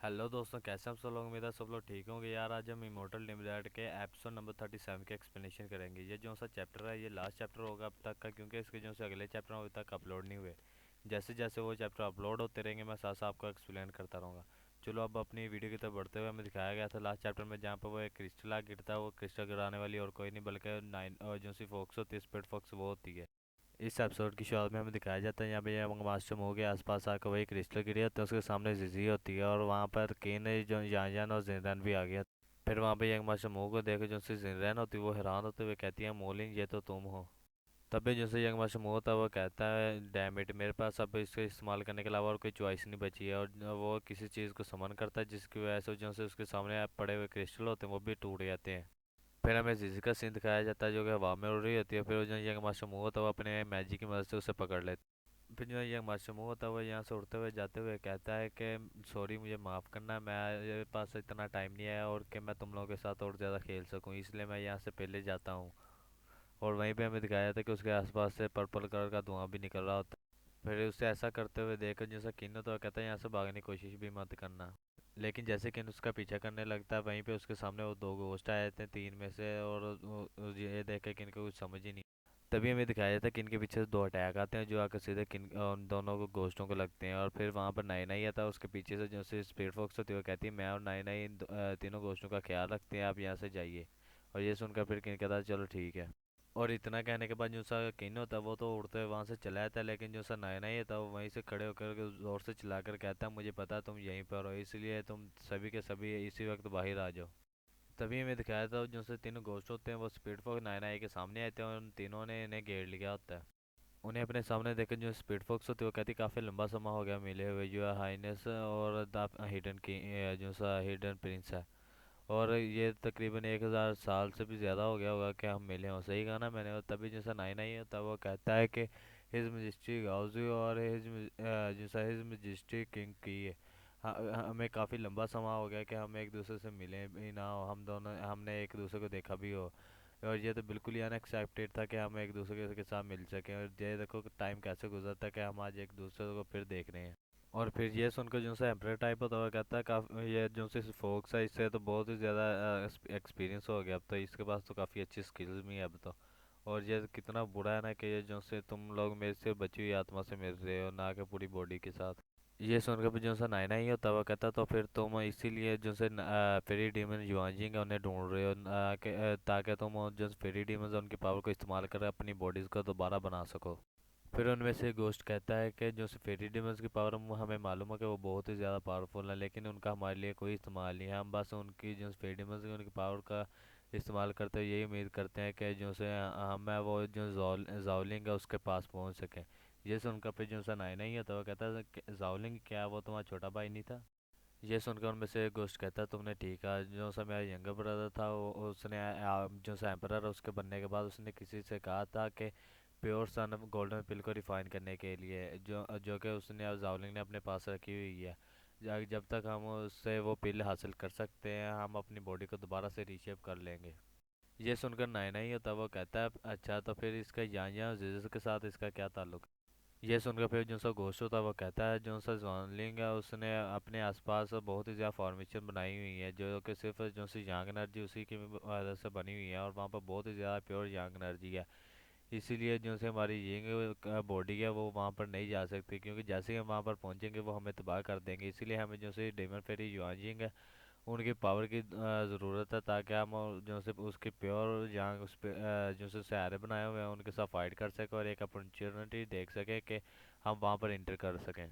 Hello दोस्तों, कैसे हम सब लोग? उम्मीद है सब लोग ठीक होंगे यार। आज हम इमोर्टल लिमिटेड के एपिसोड नंबर 37 के एक्सप्लेनेशन करेंगे। ये जो सा चैप्टर है ये लास्ट चैप्टर होगा अब तक का, क्योंकि इसके जो से अगले चैप्टर अभी तक अपलोड नहीं हुए। जैसे जैसे वो चैप्टर अपलोड होते रहेंगे मैं साथ साथ आपको एक्सप्लेन करता रहूँगा। चलो अब अपनी वीडियो की तरफ बढ़ते हुए हमें दिखाया गया था लास्ट चैप्टर में, जहाँ पर वो एक क्रिस्टल गिरता है। वो क्रिस्टल गिराने वाली और कोई नहीं बल्कि नाइन जो सी फॉक्स होती है, स्पीड फॉक्स, वो होती है। इस एपिसोड की शुरुआत में हमें दिखाया जाता है यहाँ पे यंग मास्टर मो के आसपास आकर वही क्रिस्टल गिरी होती है, उसके सामने जिजी होती है और वहाँ पर केन जो यान और जिनरन भी आ गया। फिर वहाँ पे यंग मास्टर मो को देखे जो उससे जिनरन होती है वो हैरान होते हुए कहती है, मोलिन ये तो तुम हो। तभी जैसे यंग मास्टर मो होता है वो कहता है, डैम इट, मेरे पास अब इसके इस्तेमाल करने के अलावा और कोई चॉइस नहीं बची है। और वो किसी चीज़ को समन करता है जिसकी वजह से जो से उसके सामने पड़े हुए क्रिस्टल होते हैं वो भी टूट जाते हैं। फिर हमें जिजी का सीन दिखाया जाता है जो कि हवा में उड़ रही होती है। फिर वो जो यंग मास्टर मुंह होता है वो अपने मैजिक की मदद से उसे पकड़ लेता है। फिर जो यंग मास्टर मुंह होता है वो यहाँ से उड़ते हुए जाते हुए कहता है कि सॉरी, मुझे माफ़ करना, मेरे पास इतना टाइम नहीं आया और कि मैं तुम लोगों के साथ और ज़्यादा खेल सकूँ, इसलिए मैं यहाँ से पहले जाता हूँ। और वहीं पे हमें दिखाया जाता है कि उसके आसपास से पर्पल कलर का धुआं भी निकल रहा होता है। फिर उसे ऐसा करते हुए देखकर जैसा किन होता है वो कहता है, यहाँ से भागने की कोशिश भी मत करना। लेकिन जैसे कि उसका पीछा करने लगता है वहीं पे उसके सामने वो दो घोस्ट आ जाते हैं तीन में से, और ये देख के किन को कुछ समझ ही नहीं। तभी हमें दिखाया जाता है कि इनके पीछे से दो अटैक आते हैं जो आकर सीधे किन उन दोनों को घोस्टों को लगते हैं। और फिर वहाँ पर नाई नाई आता है, उसके पीछे से जो से स्पीड फॉक्स होती है वो कहती है, मैं और नाई नाई तीनों घोस्टों का ख्याल रखते हैं, आप यहाँ से जाइए। और ये सुनकर फिर किन कहता है चलो ठीक है। और इतना कहने के बाद जो सा किन होता है वो तो उड़ते हुए वहाँ से चला जाता है, लेकिन जो सा नाई नाई होता है वो वहीं से खड़े होकर के जोर से चिल्लाकर कहता है, मुझे पता है तुम यहीं पर हो, इसलिए तुम सभी के सभी इसी वक्त बाहर आ जाओ। तभी हमें दिखाया था जो से तीनों घोस्ट होते हैं वो स्पीड फॉक्स नाइन आई के सामने आते हैं और उन तीनों ने इन्हें घेर लिया होता है। उन्हें अपने सामने देखकर जो स्पीड फॉक्स होती है वो कहती काफ़ी लंबा समय हो गया मिले हुए, जो है हाइनेस और द हिडन की जो सा हिडन प्रिंस है। और ये तकरीबन 1000 साल से भी ज़्यादा हो गया होगा कि हम मिले हों, सही कहा ना मैंने? और तभी जैसा नाइन आई होता है वो कहता है कि हिज मजिस्ट्री गाउजी और हिज जैसा हिज मजिस्ट्री किंग की है। हमें काफ़ी लंबा समय हो गया कि हम एक दूसरे से मिले भी ना हो, हम दोनों हमने एक दूसरे को देखा भी हो। और ये तो बिल्कुल ही अनएक्सेप्टेड था कि हम एक दूसरे के साथ मिल सकें, और ये देखो टाइम कैसे गुजरता है कि हम आज एक दूसरे को फिर देख रहे हैं। और फिर ये सुनकर जो सा एम्प्रेयर टाइप होता है वो कहता है काफ़ी, ये जो से फोक्स है इससे तो बहुत ही ज़्यादा एक्सपीरियंस हो गया, अब तो इसके पास तो काफ़ी अच्छी स्किल्स भी है अब तो। और ये कितना बुरा है ना कि ये जो से तुम लोग मेरे से बची हुई आत्मा से मिल रहे हो ना कि पूरी बॉडी के साथ। ये सुनकर भी जो सा नायना ही होता है वो कहता तो फिर तुम इसीलिए जो से फेरी डीमन युआंजिंग है उन्हें ढूंढ रहे हो ताकि तुम जो फेरी डीमन उनकी पावर को इस्तेमाल कर अपनी बॉडीज़ को दोबारा बना सको। फिर उनमें से गोश्त कहता है कि जो फेरी डेमंस की पावर हमें मालूम है कि वो बहुत ही ज़्यादा पावरफुल है, लेकिन उनका हमारे लिए कोई इस्तेमाल नहीं है। हम बस उनकी जो फेरी डेमंस की उनकी पावर का इस्तेमाल करते हुए यही उम्मीद करते हैं कि जो से हमें वो जो जावलिंग है उसके पास पहुंच सकें। ये सुनकर फिर जो सा नाई नहीं होता वो कहता है कि जावलिंग क्या, वो तुम्हारा छोटा भाई नहीं था? ये सुनकर उनमें से गोश्त कहता है, तुमने ठीक कहा, जो सा मेरा यंगर ब्रदर था उसने जो सा एम्परर उसके बनने के बाद उसने किसी से कहा था कि प्योर सन ऑफ गोल्डन पिल को रिफाइन करने के लिए, जो जो कि उसने अब जावलिंग ने अपने पास रखी हुई है। जब तक हम उससे वो पिल हासिल कर सकते हैं हम अपनी बॉडी को दोबारा से रीशेप कर लेंगे। ये सुनकर नायना ही होता है वो कहता है, अच्छा तो फिर इसका या जिस के साथ इसका क्या ताल्लुक? ये सुनकर फिर जो सा घोस्ट होता है वो कहता है, जो सा जॉनलिंग है उसने अपने आसपास बहुत ही ज़्यादा फॉर्मेशन बनाई हुई है जो कि सिर्फ जो सी यांग एनर्जी उसी की वजह से बनी हुई है, और वहाँ पर बहुत ही ज़्यादा प्योर यांग एनर्जी है। इसीलिए जो से हमारी यंग बॉडी है वो वहाँ पर नहीं जा सकती, क्योंकि जैसे ही हम वहाँ पर पहुँचेंगे वो हमें तबाह कर देंगे। इसीलिए हमें जो से डेमन फेरी युआंजिंग है उनकी पावर की ज़रूरत है, ताकि हम जो से उसके प्योर यांग उस पे जो से सहारे बनाए हुए हैं उनके साथ फाइट कर सकें और एक अपॉर्चुनिटी देख सकें कि हम वहाँ पर इंटर कर सकें।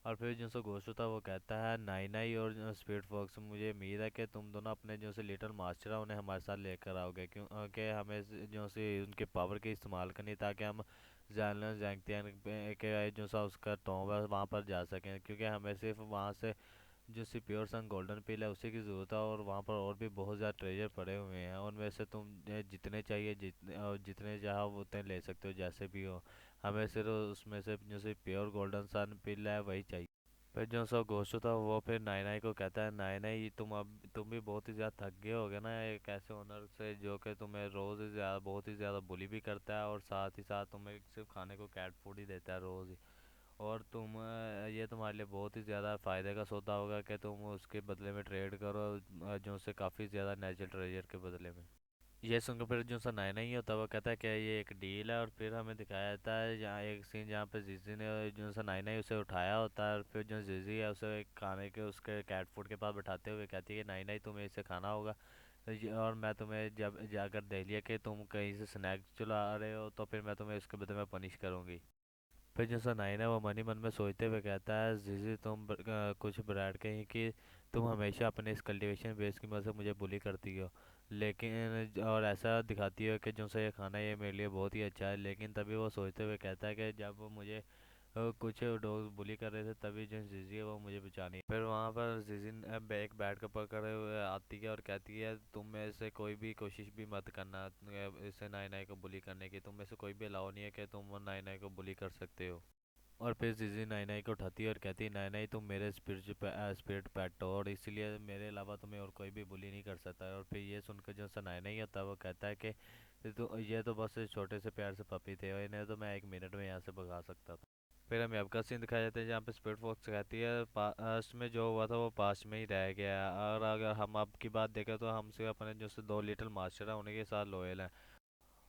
और फिर जो सो घोस्ट होता है वो कहता है, नाई नाई और स्पीड फॉक्स, मुझे उम्मीद है कि तुम दोनों अपने जो से लिटिल मास्टर है उन्हें हमारे साथ लेकर आओगे, क्योंकि हमें जो से उनके पावर के इस्तेमाल करनी ताकि हम जानना जानते हैं कि जो सा उसका टॉम है वहाँ पर जा सकें, क्योंकि हमें सिर्फ वहाँ से जो सी प्योर सन गोल्डन पिल है उसी की ज़रूरत है, और वहाँ पर और भी बहुत ज़्यादा ट्रेजर पड़े हुए हैं उनमें से तुम जितने चाहिए जितने चाहो वो उतने ले सकते हो जैसे भी हो। हमें सिर्फ उसमें से जो सी प्योर गोल्डन सन पिल है वही चाहिए। फिर जो सा घोस्ट था वो फिर नाई नाई को कहता है, नाई नाई तुम भी बहुत ही ज़्यादा थक गए होगे ना एक ऐसे ओनर से जो कि तुम्हें रोज़ ही ज़्यादा बहुत ही ज़्यादा बुली भी करता है और साथ ही साथ तुम्हें सिर्फ खाने को कैट फूड ही देता है रोज़ ही। और ये तुम्हारे लिए बहुत ही ज़्यादा फ़ायदे का सौदा होगा कि तुम उसके बदले में ट्रेड करो, जो से काफ़ी ज़्यादा नेचुरल ट्रेजर के बदले में। ये सुनकर फिर जो सा नायना ही होता है वो कहता है कि ये एक डील है। और फिर हमें दिखाया जाता है जहाँ एक सीन जहाँ पे जीजी ने जो सा नायना ही उसे उठाया होता है, और फिर जो जीजी है उसे एक खाने के उसके कैट फूड के पास बैठाते हुए कहती है कि नायना ही तुम्हें इसे खाना होगा। और मैं तुम्हें जब जाकर देख लिया कि तुम कहीं से स्नैक चुरा रहे हो तो फिर मैं तुम्हें इसके बदले में पनिश करूंगी। फिर जैसा नाइन है वो मनी मन में सोचते हुए कहता है, जीजी तुम कुछ ब्रांड के ही कि तुम हमेशा अपने इस कल्टीवेशन बेस की मदद से मुझे बुली करती हो, लेकिन और ऐसा दिखाती हो कि जो सा ये खाना ये मेरे लिए बहुत ही अच्छा है। लेकिन तभी वो सोचते हुए कहता है कि जब वो मुझे कुछ डॉग बुली कर रहे थे तभी जो जीजी है वो मुझे बचानी। फिर वहाँ पर जीजी एक बैट को पकड़े हुए आती है और कहती है, तुम में से कोई भी कोशिश भी मत करना इसे नाई नाई को बुली करने की, तुम में से कोई भी अलाउ नहीं है कि तुम नाई नाई को बुली कर सकते हो। और फिर जीजी नाई नाई को उठाती है और कहती है, नाई नाई तुम मेरे स्पिरिट पेट हो और इसीलिए मेरे अलावा तुम्हें और कोई भी बुली नहीं कर सकता। और फिर ये सुनकर जो सा नाई नाई होता है वो कहता है कि ये तो बस इस छोटे से प्यार से पपी थे और इन्हें तो मैं 1 मिनट में यहाँ से भगा सकता था। फिर हमें आपका सीन दिखाया जाता है जहाँ पे स्पीड फॉक्स कहती है पास्ट में जो हुआ था वो पास्ट में ही रह गया है, और अगर हम आपकी बात देखें तो हमसे अपने जो से 2 लिटिल मास्टर हैं उन्हीं के साथ लॉयल हैं।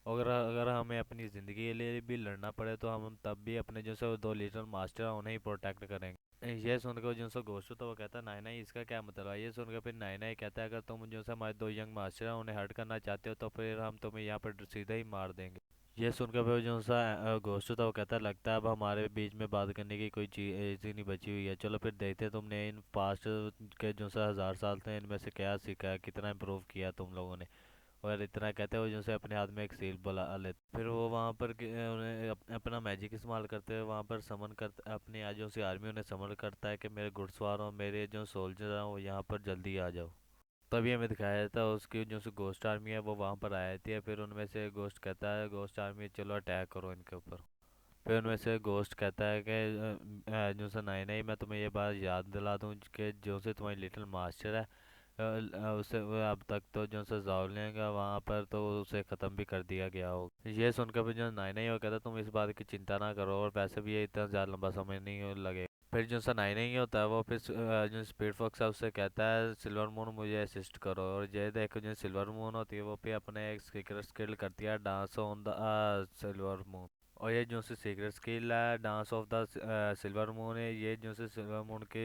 अगर अगर हमें अपनी ज़िंदगी के लिए भी लड़ना पड़े तो हम तब भी अपने जो से 2 लिटिल मास्टर हैं उन्हें ही प्रोटेक्ट करेंगे। ये सुनकर जो सा गोश्त तो वो कहता है, नायना इसका क्या मतलब है। ये सुनकर फिर नायना ही कहता है, अगर तुम जो से हमारे 2 यंग मास्टर हैं उन्हें हर्ट करना चाहते हो तो फिर हम तुम्हें यहाँ पर सीधा ही मार देंगे। ये सुनकर फिर जो सा घोस्ट था वो कहता है, लगता है अब हमारे बीच में बात करने की कोई चीज़ ही नहीं बची हुई है। चलो फिर देखते हैं तुमने इन पास्ट के जो सा 1000 साल थे इनमें से क्या सीखा है, कितना इम्प्रूव किया तुम लोगों ने। और इतना कहते हुए जो से अपने हाथ में एक सील बुला लेते। फिर वो वहाँ पर उन्हें अपना मैजिक इस्तेमाल करते हुए वहाँ पर समन कर अपनी आज जो सी आर्मी उन्हें समन करता है कि मेरे घुड़सवार हो, मेरे जो सोल्जर हैं वो यहाँ पर जल्दी आ जाओ। तभी हमें दिखाया जाता है उसकी जो सी गोस्ट आर्मी है वो वहाँ पर आ जाती है। फिर उनमें से गोस्ट कहता है, गोस्ट आर्मी चलो अटैक करो इनके ऊपर। फिर उनमें से गोस्ट कहता है कि जो सा नहीं नहीं मैं तुम्हें ये बात याद दिला दूँ कि जो से तुम्हारी लिटिल मास्टर है उसे वो अब तक तो जो सा जावलिन का वहाँ पर तो उसे ख़त्म भी कर दिया गया हो। ये सुनकर फिर जो नाई नहीं हो कहता, तुम इस बात की चिंता ना करो और वैसे भी ये इतना ज़्यादा लंबा समय नहीं लगेगा। फिर जो सा नाई नहीं होता है वो फिर जो स्पीड फॉक्स है उससे कहता है, सिल्वर मून मुझे असिस्ट करो। और ये देखो जो सिल्वर मून होती है वो भी अपने एक सीक्रेट स्किल करती है, dance on the silver moon. और ये जो सी सीक्रेट स्किल है dance of the silver moon है, ये जो से सिल्वर मून के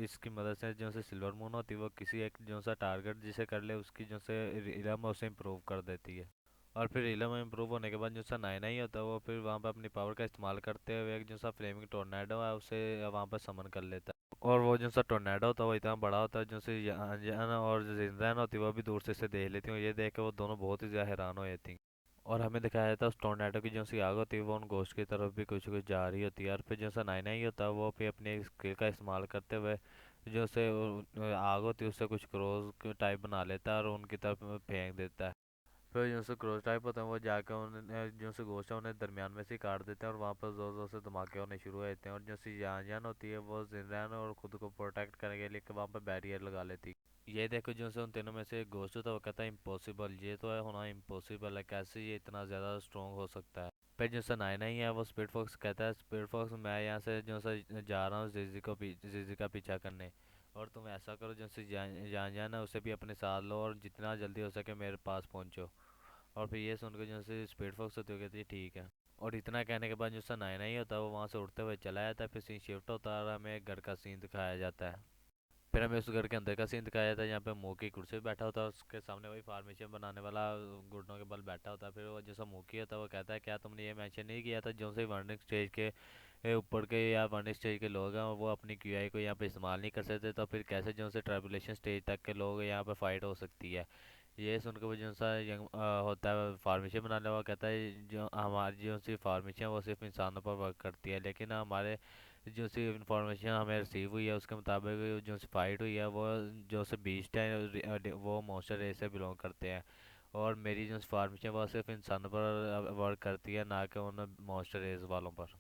इसकी मदद से जो से सिल्वर मून होती है वो किसी एक जो सा टारगेट जिसे कर ले उसकी जो से इलम है उसे इम्प्रूव कर देती है। और फिर इलम इम्प्रूव होने के बाद जो सा नाइना ही होता है वो फिर वहाँ पर अपनी पावर का इस्तेमाल करते हुए एक जो सा फ्लेमिंग टोर्नेडो है उसे वहाँ पर समन कर लेता है। और वो जो सा टोर्नेडो होता है वो इतना बड़ा होता है जो से यान और जो जिनरैन होती है वो भी दूर से इसे देख लेती हूँ। ये देख के वो दोनों बहुत ही ज़्यादा हैरान हो जाती हैं। और हमें दिखाया जाता है उस टोर्नेडो की जो सी आग होती है वो उन घोस्ट की तरफ भी कुछ कुछ जा रही होती है। और फिर जो सा नाइना ही होता है वो फिर अपने स्किल का इस्तेमाल करते हुए जो से आग होती है उससे कुछ क्रोज टाइप बना लेता है और उनकी तरफ फेंक देता है। फिर जो से क्रोज टाइप होते हैं वो जाकर उन्हें जो से घोस्ट है उन्हें दरमियान में से ही काट देते हैं और वहाँ पर जोर जोर से धमाके होने शुरू हो जाते हैं। और जो सी जान जान होती है वो जिंदान और खुद को प्रोटेक्ट करने के लिए वहाँ पर बैरियर लगा लेती है। ये देखो जो से उन तीनों में से घोस्ट था वो कहता है, इम्पॉसिबल, ये तो है होना इम्पॉसिबल है, कैसे ये इतना ज़्यादा स्ट्रॉन्ग हो सकता है। फिर जो सा नायना ही है वो स्पीड फॉक्स कहता है, स्पीड फॉक्स मैं यहाँ से जो सा जा रहा हूँ जीजी का पीछा करने, और तुम ऐसा करो जैसे जान जान जाना उसे भी अपने साथ लो और जितना जल्दी हो सके मेरे पास पहुँचो। और फिर ये सुनकर जो से स्पीड फॉक्स होती है कहती है ठीक है। और इतना कहने के बाद जो सा नायना ही होता है वो वहाँ से उड़ते हुए चला जाता है। फिर सीन शिफ्ट होता है और हमें एक घर का सीन दिखाया जाता है। फिर हमें उस घर के अंदर का सीन दिखाया जाता है जहाँ पे मोकी कुर्सी पे बैठा होता है, उसके सामने वही फार्मेशन बनाने वाला घुटनों के बल बैठा होता है। फिर वो जैसा मोकी होता है वो कहता है, क्या तुमने ये मेंशन नहीं किया था जो से वर्निंग स्टेज के ऊपर के या वर्निंग स्टेज के लोग हैं वो अपनी क्यूआई को यहाँ पे इस्तेमाल नहीं कर सकते, तो फिर कैसे जो से ट्राइबुलेशन स्टेज तक के लोग यहाँ पे फाइट हो सकती है। ये सुनकर वो जो सा यंग होता है फार्मेसी बनाने वाला कहता है, जो हमारी जो सी फार्मेसी है वो सिर्फ इंसानों पर वर्क करती है, लेकिन हमारे जो सी इंफॉर्मेशन हमें रिसीव हुई है उसके मुताबिक जो सी फाइट हुई है वो जो से बीस्ट है वो मॉन्स्टर रेस से बिलोंग करते हैं। और मेरी जो फार्मेसी है वो सिर्फ इंसानों पर वर्क करती है, ना कि उन मॉन्स्टर रेस वालों पर।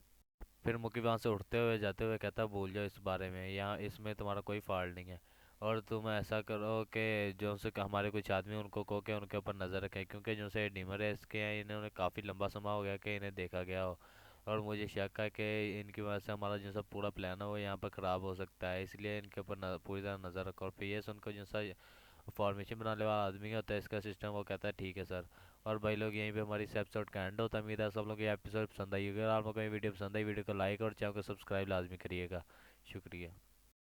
फिर मुकी वहाँ से उठते हुए जाते हुए कहता, भूल जाओ इस बारे में, यहाँ इसमें तुम्हारा कोई फॉल्ट नहीं है। और तुम ऐसा करो कि जो से हमारे कुछ आदमी उनको कहो कि उनके ऊपर नज़र रखें, क्योंकि जो से डीमर है इसके हैं इन्होंने काफ़ी लंबा समय हो गया कि इन्हें देखा गया हो। और मुझे शक है कि इनकी वजह से हमारा जो सा पूरा प्लान है वो यहाँ पर ख़राब हो सकता है, इसलिए इनके ऊपर पूरी तरह नज़र रखो। और पीएस उनको जो सा फॉर्मेशन बनाने वाला आदमी होता है इसका सिस्टम, वो कहता है ठीक है सर। और भाई लोग यहीं पे हमारी इस एपिसोड का एंड होता है। उम्मीद है सब लोग ये एपिसोड पसंद आई होगी। अगर आपको ये वीडियो पसंद आई, वीडियो को लाइक और चैनल को सब्सक्राइब लाजमी करिएगा। शुक्रिया।